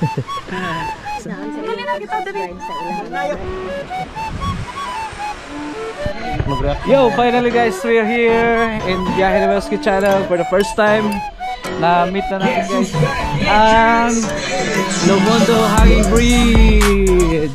Yo, finally guys, we're here in Biyahe ni Welski channel for the first time. Na-meet na natin guys ang Lomondo Hanging Bridge.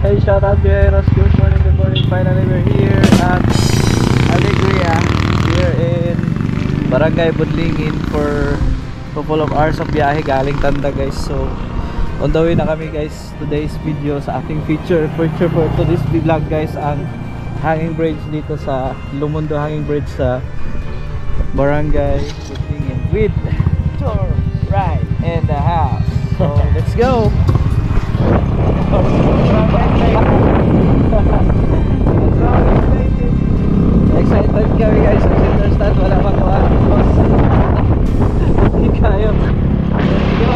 Hey, shout out Biyaheros, good morning, finally we're here at Alegria, here in Barangay Budlingin for a couple of hours of biyahe galing Tanda guys. So on the way na kami guys, today's video sa ating feature for today's vlog guys, ang hanging bridge dito sa Lomondo Hanging Bridge sa Barangay Budlingin with tour ride in the house. So let's go! Excited kami guys, kasi understand wala pang boss. Hindi kayo. Let's go.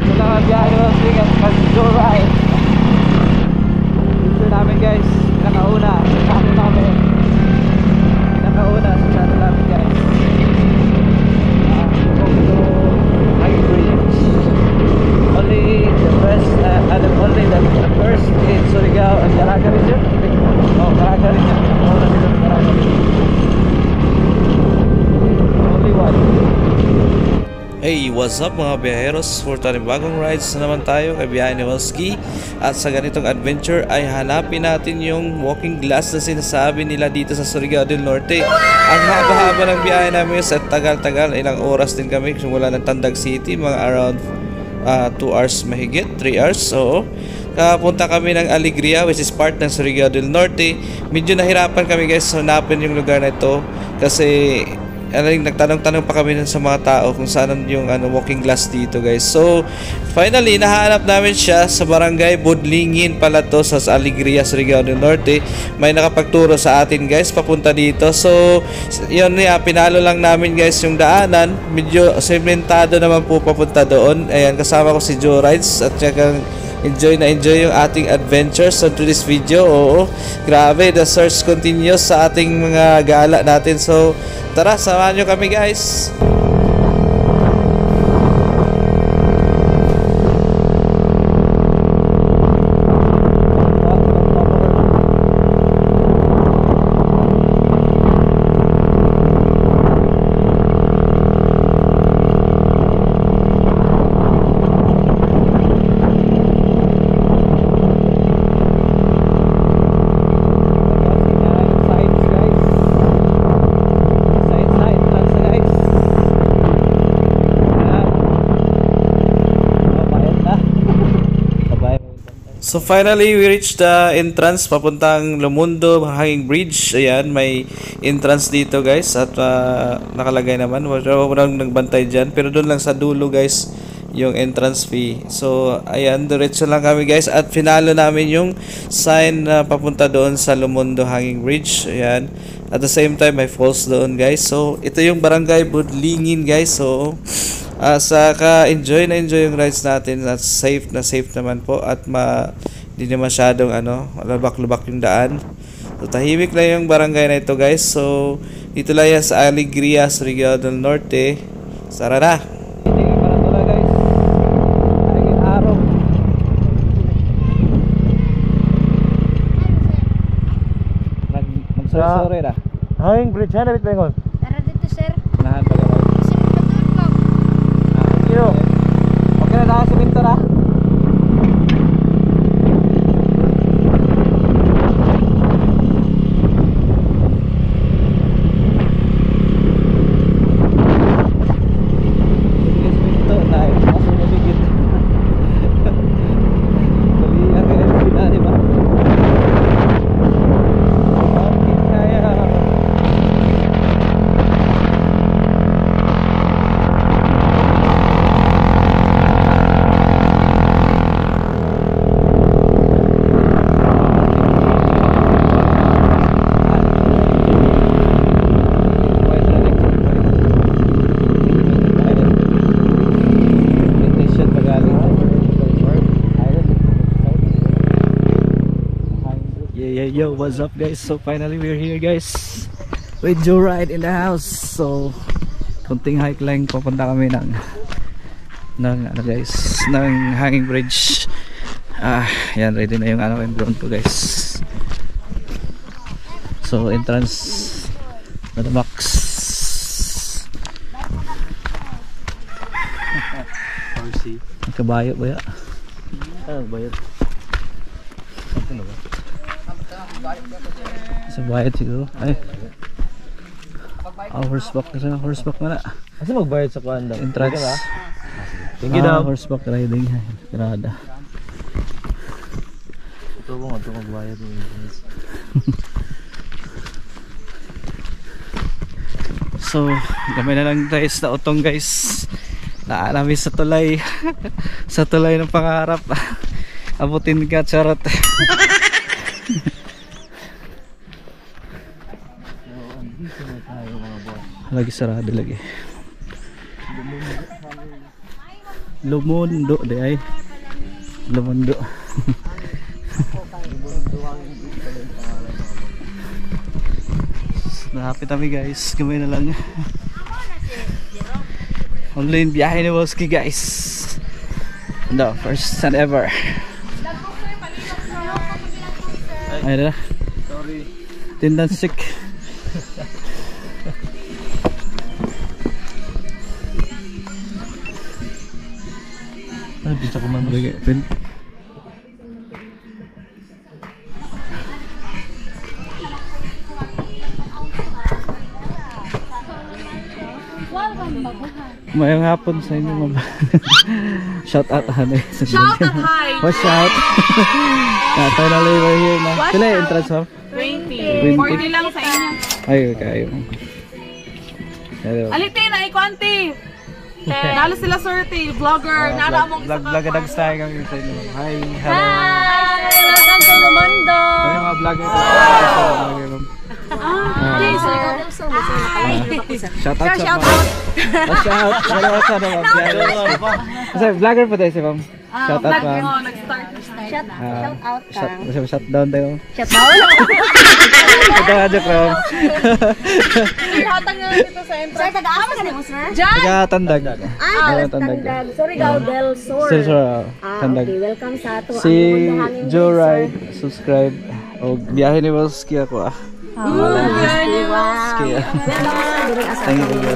Wala kang biyahe mo, sige, mag-go ride. Picture namin guys, nakauna sa channel namin. Nakauna sa channel namin guys. Only the first, only the first in Surigao and Caraga region. Oh, Caraga region. Only one. Hey, what's up mga biyaheros? For bagong rides na naman tayo kay Biyahe ni Welski. At sa ganitong adventure ay hanapin natin yung walking glass na sinasabi nila dito sa Surigao del Norte. Ang haba-haba ng biyahe namin sa tagal-tagal, ilang oras din kami simula ng Tandag City, mga around 2 hours mahigit, 3 hours. So kapunta kami ng Alegria, which is part ng Surigao del Norte. Medyo nahirapan kami guys hanapin yung lugar na ito kasi nagtanong-tanong pa kami sa mga tao kung saan yung walking glass dito guys. So finally nahanap namin siya sa Barangay Budlingin pala to, sa Alegria, Surigao del Norte. May nakapagturo sa atin guys papunta dito. So yun, pinalo lang namin guys yung daanan. Medyo sementado naman po papunta doon. Ayan, kasama ko si Joe Rides at saka enjoy yung ating adventures on this video. Oo, grabe, the search continues sa ating mga gala natin. So tara, samahan nyo kami guys. So finally, we reached the entrance papuntang Lomondo Hanging Bridge. Ayan, may entrance dito guys at nakalagay naman. Walang nagbantay dyan, pero doon lang sa dulo guys yung entrance fee. So ayan, diretso lang kami guys at finalo namin yung sign na papunta doon sa Lomondo Hanging Bridge. Ayan, at the same time may falls doon guys. So ito yung Barangay Budlingin guys. So saka enjoy yung rides natin at safe naman po at hindi na masyadong lubak-lubak yung daan. So tahimik lang yung barangay na ito guys. So dito lang yan sa Alegria, Surigao del Norte. Tara na! Tingnan pa na ito lang guys. Aling araw. Magsari-sari na. Hanging bridge, hanapit ba yun? Tara dito sir. Nahan pa ka ba? Yo. Okay na, nakasimento na. What's up guys? So finally we're here guys with Joyride in the house. So konting hike lang, papunta kami ng ano guys, ng hanging bridge. Yan, ready na yung yung drone ko guys. So entrance na the box. Kabayo ba ya? Bayad. Ano ba? Sa bayad siguro. Ay. Horseback kasi horseback na. Kasi magbayad sa kuan daw. Entrance. Tinggi daw. Horseback riding. Tirada. Ito mo nga magbayad ng entrance. So, gamay na lang guys na utong guys. Naalamin sa tulay. Sa tulay ng pangarap. Abutin ka, charot. Lagi sarado lagi. Lumundo de ay. Lumundo. Nahapit kami guys, gamay na lang. Online biyahe ni Woski guys. No, first and ever. Ay na. Sorry. Tindan sick. Bisa ko man Lagi pin. Mayang hapon sa inyo ma'am. Shout out hanay. Shout out hi. Watch out. Finally we're here na. Watch Sila out. entrance ma'am. 20. 40 lang sa inyo. Ay kayo. Hello. Alitin na ikwanti. Nalo sila sorty, vlogger, nara among isa Vlog style kami sa inyo. Hi. Hello. Hi! Welcome to Lumondo! Kami mga vlogger. Yes, sir. Shout out. Watch out. Shout out naman. Kasi vlogger pa tayo si ma'am. Shout out ma'am. Nag-start. Shout out ka. Shutdown tayo. Shout out. Ito nga joke ma'am. Hatang nga dito sa entrance. Sir, taga-asa ka mo, sir? Diyan! Taga-tandag. Tandag. Sorry, Gao del Sur. Sir, tandag. Okay, welcome sa ato. Si Joyride, subscribe. O biyahe ni Woski ako ah. Woski ah. Thank you.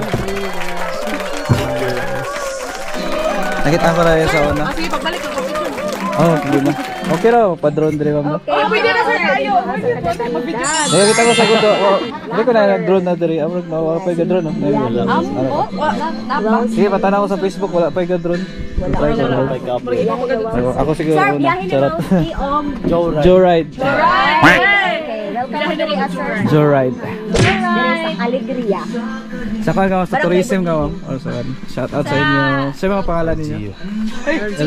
Nakita ko na yun sa una. Sige, pagbalik ako. Oh, hindi na. Okay raw, pa-drone din ma'am. Oh, pwede na sir tayo. Nakita ko sa gundo. Hindi ko na nag-drone na diri. Amrog na wala pa yung drone. Sige, patanaw ko sa Facebook, wala pa yung drone. Try ko na. Ako siguro Sir, una. biyahe ni Charot. Rosie om. Joyride. Okay, welcome to the sir. Joyride. Sa Alegria. Sa ka sa tourism ka ma'am. Or sa shout out sa inyo. Sa mga pangalan ninyo.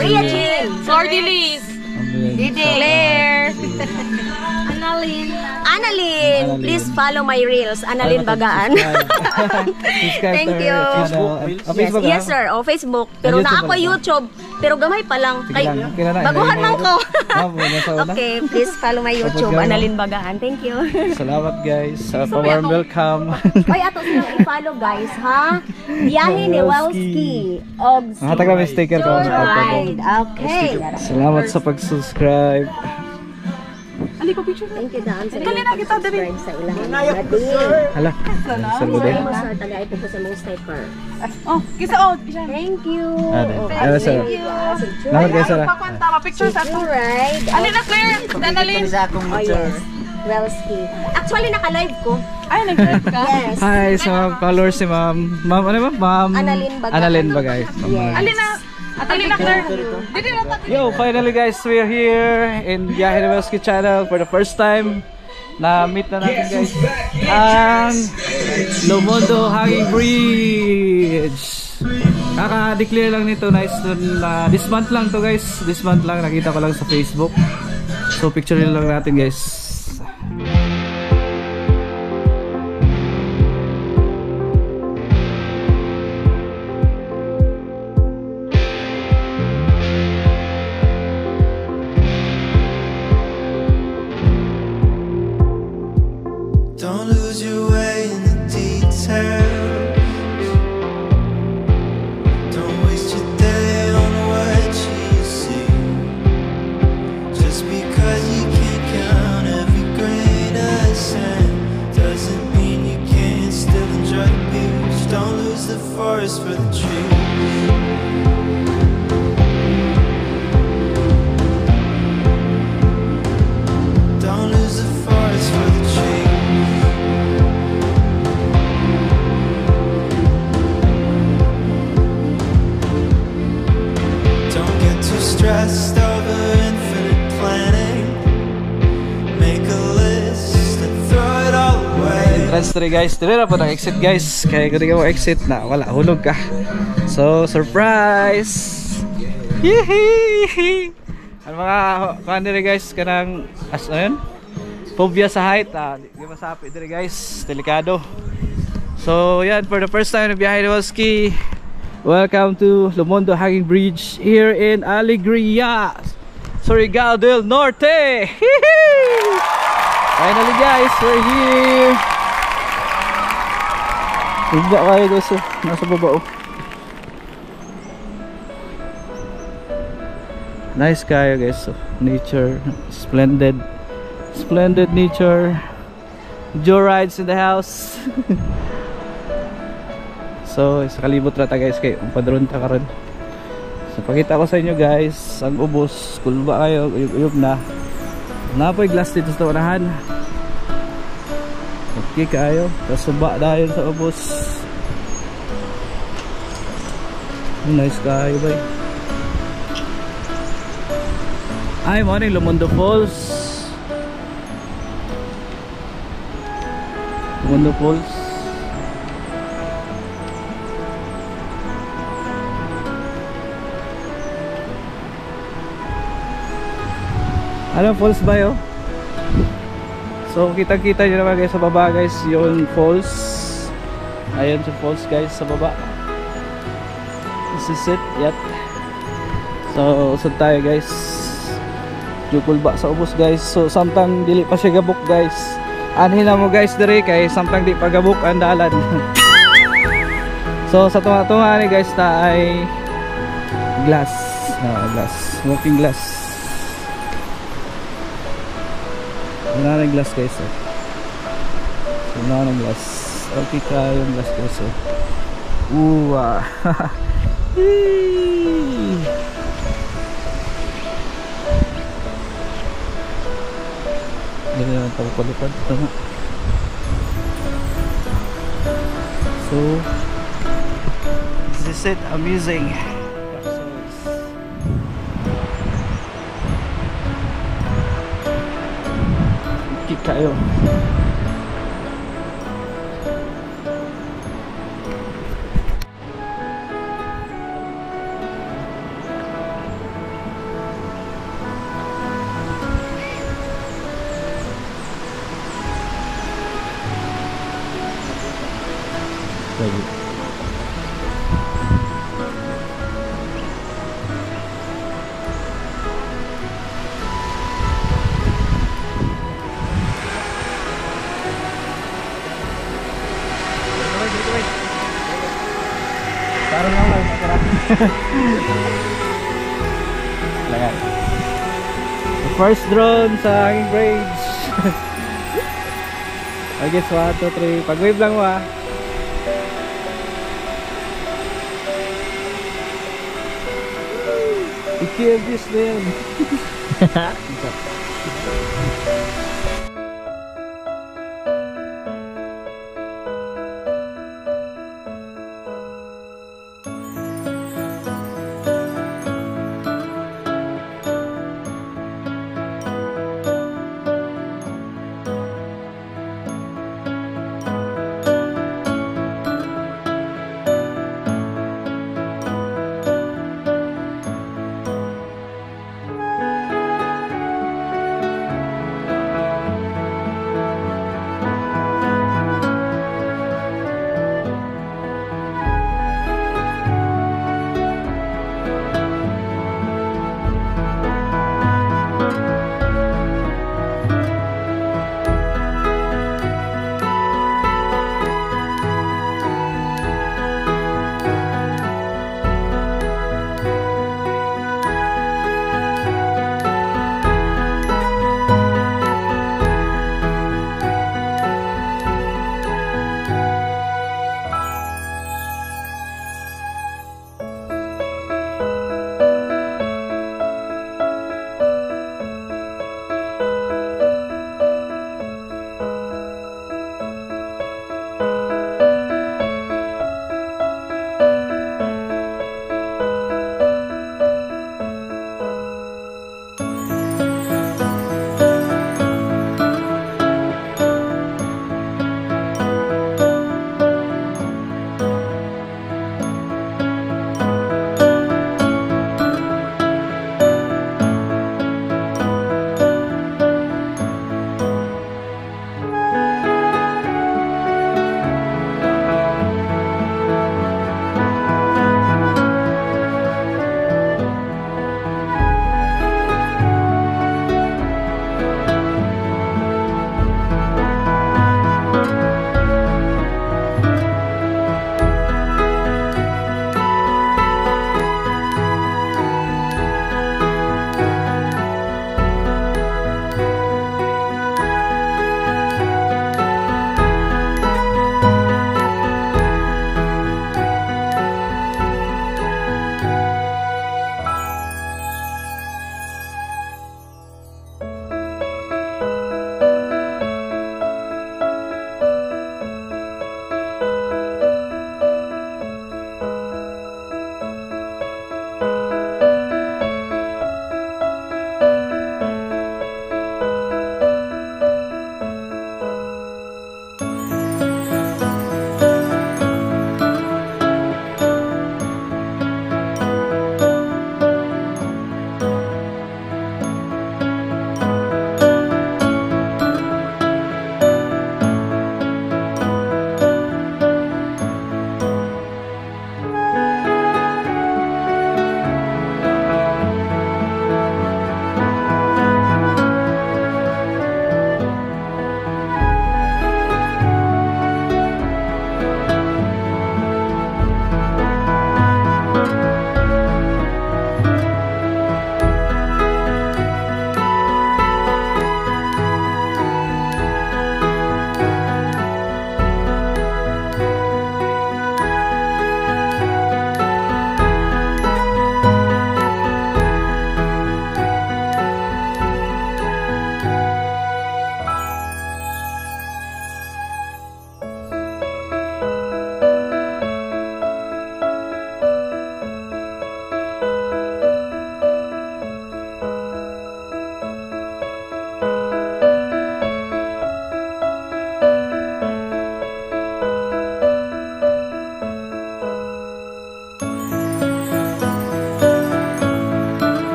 Rhea Jean. Sorry, Liz. Didi. Claire. Annalyn. Please follow my reels. Annalyn Bagaan. Subscribe Thank to her you. channel. Facebook Yes, sir. O, Facebook. Pero YouTube na ako pala. YouTube. Pero gamay pa lang. Sige lang. Okay na na. Baguhan man ko. Nasa una. Okay, please follow my YouTube. Kapag Annalyn Bagaan. Thank you. Salamat guys. Sa warm welcome. Oy, ato sila i-follow guys, ha? Biyahe ni Welski. Og si Hatag kami sticker ko. Joyride. Okay. Salamat sa pag-subscribe. Ali ko picture. Thank you, Daan. Sa Dali na kita, dali. subscribe sa ilang madin. Hala. Saludo. Ay mo, sir. Tagay po ko sa most typer. Oh, kisa out. Thank you. Ano sir? Salamat guys sir. Pakwanta, picture sa to. Joyride. Ali na Claire. Danalin. Oh, yes. Welski. Actually, naka-live ko. Ay, nag-live ka. Yes. Hi sa mga followers si ma'am. Ma'am ano ba? Ma'am Annalyn Bagay. Annalyn Bagay. Yes. Ali na. Ali na Claire. Dito na tayo. Yo, finally guys, we're here in Biyahe ni Woski channel for the first time. Na-meet na natin guys ang Lumondo Hanging Bridge. Kaka-declare lang nito na this month lang to guys. This month lang, nakita ko lang sa Facebook. So picture lang natin guys. forest for the trees. Don't lose the forest for the trees. Don't get too stressed over infinite planning. Make a list and throw it all away. Entrance 3 guys, dire na po nag-exit guys. Kaya kung di ka mo exit na, wala, hulog ka. So, surprise! Yehey! Ang mga kuhan dire guys, kanang, as ano yun? Phobia sa height, di masapi dire guys, delikado. So, yan, for the first time na biyahe ni Walski, welcome to Lumondo Hanging Bridge here in Alegria, Surigao del Norte! Yehey! Finally guys, we're here! Iba kayo guys, nasa baba oh. Nice kayo guys, so, nature, splendid nature. Joe rides in the house. So, sa kalibot rata guys, kayo padron ta karon. So, pakita ko sa inyo guys, ang ubos, kulba kayo, uyog na. Napoy glass dito sa unahan. Okay kayo, kasuba dahil sa ubos. Nice kayo bay. Ay, morning Lumondo Falls. Lumondo Falls. Anong falls ba yun? So kita-kita nyo naman guys sa baba guys yung falls. Ayan yung falls guys sa baba. This is it, yep. So usod tayo guys. Jukulba sa ubos guys. So samtang dili pa siya gabok guys. Anhin na mo guys dire kay samtang di pa gabok ang dalan. So sa tunga-tunga ni guys ta ay glass. Glass, walking glass. Wala na glass guys oh. Wala na glass. Okay ka yung glass guys oh. Uwa. Ganyan lang ito palipad. So this is it, amazing. Kayo. Parang lang lang masarap. Lahat. The first drone sa hanging bridge. I guess 1, 2, 3. Pag-wave lang mo ah. I-kill-kiss na yan.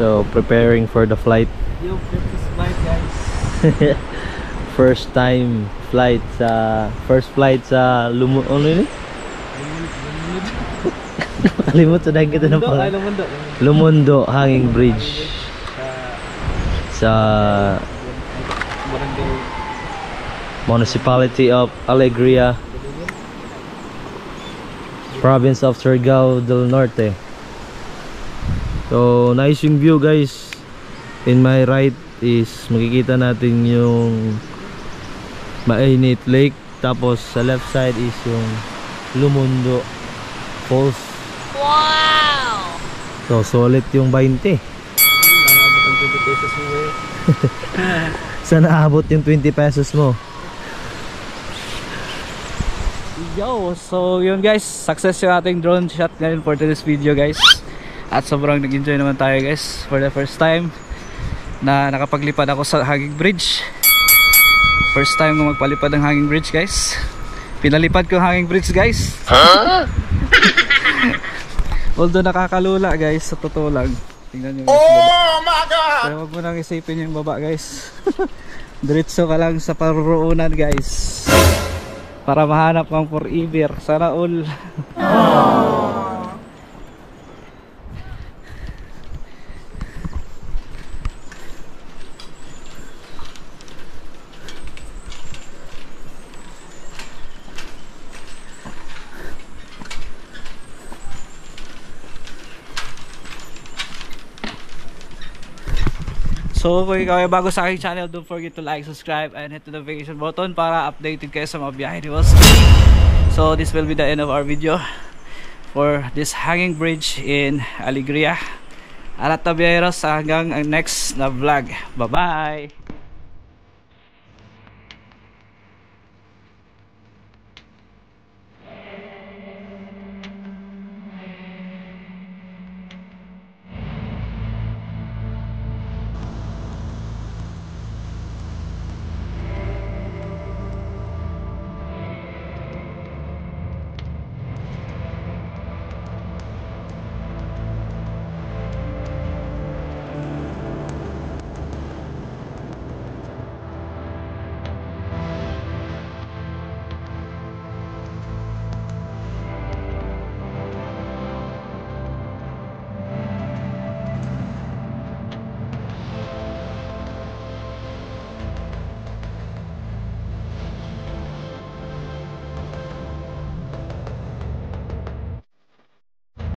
So preparing for the flight. Yo, first flight guys. First flight sa ano yun? Kalimut sa dahil kita ng pang Lumundo Hanging Bridge sa Municipality of Alegria, Province of Surigao del Norte. So nice yung view guys. In my right is makikita natin yung Mainit Lake, tapos sa left side is yung Lumundo Falls. Wow! So solid yung 20. Sana abot yung 20 pesos mo. Yo, so yun guys, success yung ating drone shot ngayon for today's video guys. At sobrang nag-enjoy naman tayo guys for the first time na nakapaglipad ako sa hanging bridge. First time ko magpalipad ng hanging bridge guys. Pinalipad ko hanging bridge guys. Huh? Although nakakalula guys, sa totoo lang. Tingnan nyo guys, oh my god! Pero wag mo nang isipin yung baba guys. Diretso ka lang sa paruroonan guys, para mahanap kang forever. Sana all. So kung ikaw ay bago sa aking channel, don't forget to like, subscribe, and hit the notification button para updated kayo sa mga biyahe ni Welski. So this will be the end of our video for this hanging bridge in Alegria. Alat na biyaheros hanggang ang next na vlog. Bye bye!